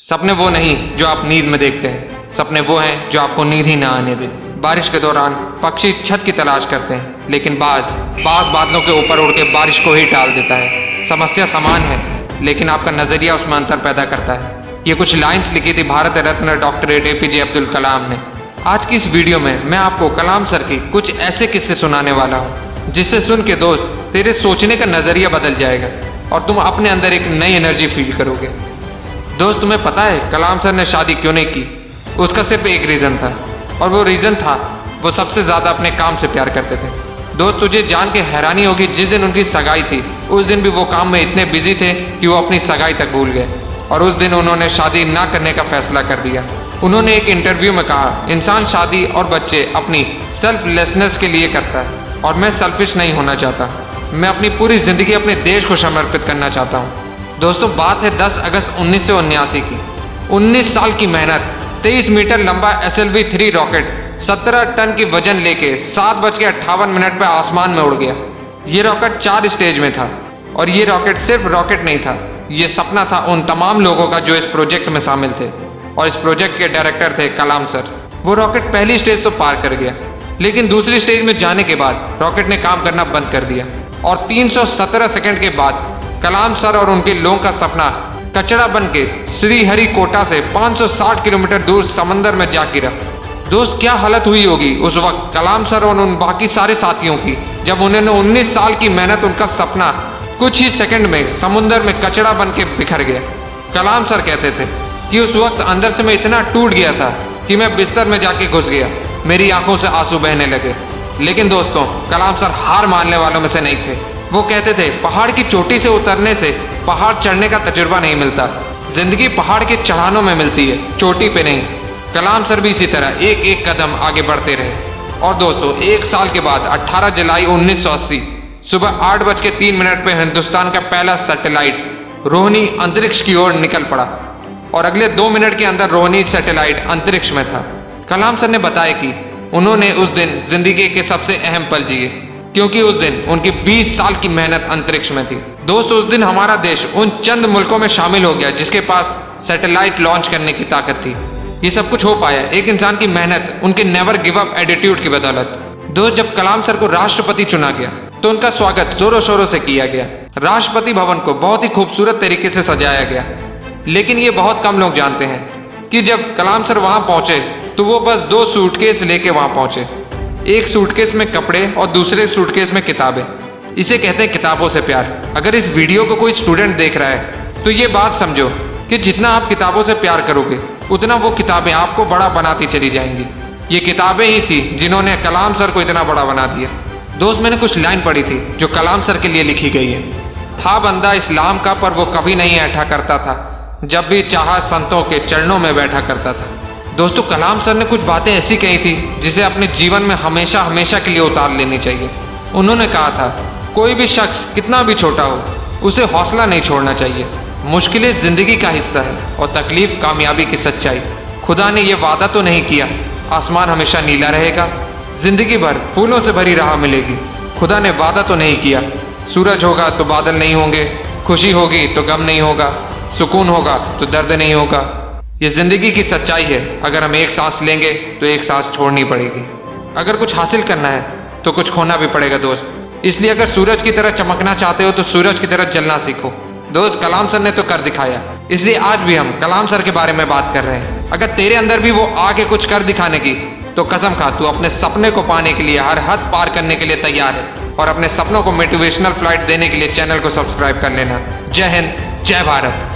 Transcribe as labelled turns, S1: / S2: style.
S1: सपने वो नहीं जो आप नींद में देखते हैं, सपने वो हैं जो आपको नींद ही ना आने दें। बारिश के दौरान पक्षी छत की तलाश करते हैं, लेकिन बाज बादलों के ऊपर उड़ के बारिश को ही टाल देता है। समस्या समान है, लेकिन आपका नजरिया उसमें अंतर पैदा करता है। ये कुछ लाइंस लिखी थी भारत रत्न डॉक्टर APJ अब्दुल कलाम ने। आज की इस वीडियो में मैं आपको कलाम सर की कुछ ऐसे किस्से सुनाने वाला हूँ, जिससे सुन के दोस्त तेरे सोचने का नजरिया बदल जाएगा और तुम अपने अंदर एक नई एनर्जी फील करोगे। दोस्त, तुम्हें पता है कलाम सर ने शादी क्यों नहीं की? उसका सिर्फ एक रीजन था, और वो रीजन था वो सबसे ज्यादा अपने काम से प्यार करते थे। दोस्त, तुझे जान के हैरानी होगी, जिस दिन उनकी सगाई थी उस दिन भी वो काम में इतने बिजी थे कि वो अपनी सगाई तक भूल गए, और उस दिन उन्होंने शादी ना करने का फैसला कर दिया। उन्होंने एक इंटरव्यू में कहा, इंसान शादी और बच्चे अपनी सेल्फलेसनेस के लिए करता है, और मैं सेल्फिश नहीं होना चाहता। मैं अपनी पूरी जिंदगी अपने देश को समर्पित करना चाहता हूँ। दोस्तों, बात है 10 अगस्त 1979 की। 19 साल की मेहनत, 23 मीटर लंबा SLV-3 रॉकेट 17 टन की वजन लेके 7:58 पर आसमान में उड़ गया। ये रॉकेट 4 स्टेज में था, और ये रॉकेट सिर्फ रॉकेट नहीं था, ये सपना था उन तमाम लोगों का जो इस प्रोजेक्ट में शामिल थे, और इस प्रोजेक्ट के डायरेक्टर थे कलाम सर। वो रॉकेट पहली स्टेज तो पार कर गया, लेकिन दूसरी स्टेज में जाने के बाद रॉकेट ने काम करना बंद कर दिया, और 317 सेकंड के बाद कलाम सर और उनके लोगों का सपना कचरा बन के श्रीहरिकोटा से 560 किलोमीटर दूर समंदर में जा गिरा। दोस्त, क्या हालत हुई होगी उस वक्त कलाम सर और उन बाकी सारे साथियों की, जब उन्होंने 19 साल की मेहनत, उनका सपना कुछ ही सेकंड में समुद्र में कचरा बन के बिखर गया। कलाम सर कहते थे कि उस वक्त अंदर से मैं इतना टूट गया था कि मैं बिस्तर में जाके घुस गया, मेरी आंखों से आंसू बहने लगे। लेकिन दोस्तों, कलाम सर हार मानने वालों में से नहीं थे। वो कहते थे, पहाड़ की चोटी से उतरने से पहाड़ चढ़ने का तजुर्बा नहीं मिलता, जिंदगी पहाड़ के चढ़ानों में मिलती है, चोटी पे नहीं। कलाम सर भी इसी तरह एक एक कदम आगे बढ़ते रहे। और दोस्तों, 1 साल के बाद 18 जुलाई 1980 सुबह 8:03 पे हिंदुस्तान का पहला सैटेलाइट रोहिणी अंतरिक्ष की ओर निकल पड़ा, और अगले 2 मिनट के अंदर रोहिणी सैटेलाइट अंतरिक्ष में था। कलाम सर ने बताया कि उन्होंने उस दिन जिंदगी के सबसे अहम पल जिए, क्योंकि उस दिन उनकी 20 साल की मेहनत अंतरिक्ष में थी। दोस्त, उस दिन हमारा देश उन चंद मुल्कों में शामिल हो गया जिसके पास सैटेलाइट लॉन्च करने की ताकत थी। ये सब कुछ हो पाया एक इंसान की मेहनत, उनके नेवर गिव अप एटीट्यूड की बदौलत। दोस्त, जब कलाम सर को राष्ट्रपति चुना गया तो उनका स्वागत जोरों शोरों से किया गया। राष्ट्रपति भवन को बहुत ही खूबसूरत तरीके से सजाया गया, लेकिन ये बहुत कम लोग जानते हैं कि जब कलाम सर वहां पहुंचे तो वो बस 2 सूटकेस लेके वहां पहुंचे। एक सूटकेस में कपड़े और दूसरे सूटकेस में किताबें। इसे कहते हैं किताबों से प्यार। अगर इस वीडियो को कोई स्टूडेंट देख रहा है तो ये बात समझो कि जितना आप किताबों से प्यार करोगे उतना वो किताबें आपको बड़ा बनाती चली जाएंगी। ये किताबें ही थी जिन्होंने कलाम सर को इतना बड़ा बना दिया। दोस्त, मैंने कुछ लाइन पढ़ी थी जो कलाम सर के लिए लिखी गई है। था बंदा इस्लाम का पर वो कभी नहीं ऐठा करता था, जब भी चाहा संतों के चरणों में बैठा करता था। दोस्तों, कलाम सर ने कुछ बातें ऐसी कही थी जिसे अपने जीवन में हमेशा हमेशा के लिए उतार लेनी चाहिए। उन्होंने कहा था, कोई भी शख्स कितना भी छोटा हो उसे हौसला नहीं छोड़ना चाहिए। मुश्किलें जिंदगी का हिस्सा है और तकलीफ कामयाबी की सच्चाई। खुदा ने यह वादा तो नहीं किया आसमान हमेशा नीला रहेगा, जिंदगी भर फूलों से भरी राह मिलेगी। खुदा ने वादा तो नहीं किया सूरज होगा तो बादल नहीं होंगे, खुशी होगी तो गम नहीं होगा, सुकून होगा तो दर्द नहीं होगा। ये जिंदगी की सच्चाई है। अगर हम एक सांस लेंगे तो एक सांस छोड़नी पड़ेगी। अगर कुछ हासिल करना है तो कुछ खोना भी पड़ेगा दोस्त। इसलिए अगर सूरज की तरह चमकना चाहते हो तो सूरज की तरह जलना सीखो। दोस्त, कलाम सर ने तो कर दिखाया, इसलिए आज भी हम कलाम सर के बारे में बात कर रहे हैं। अगर तेरे अंदर भी वो आके कुछ कर दिखाने की, तो कसम खा तू अपने सपने को पाने के लिए हर हद पार करने के लिए तैयार है। और अपने सपनों को मोटिवेशनल फ्लाइट देने के लिए चैनल को सब्सक्राइब कर लेना। जय हिंद, जय भारत।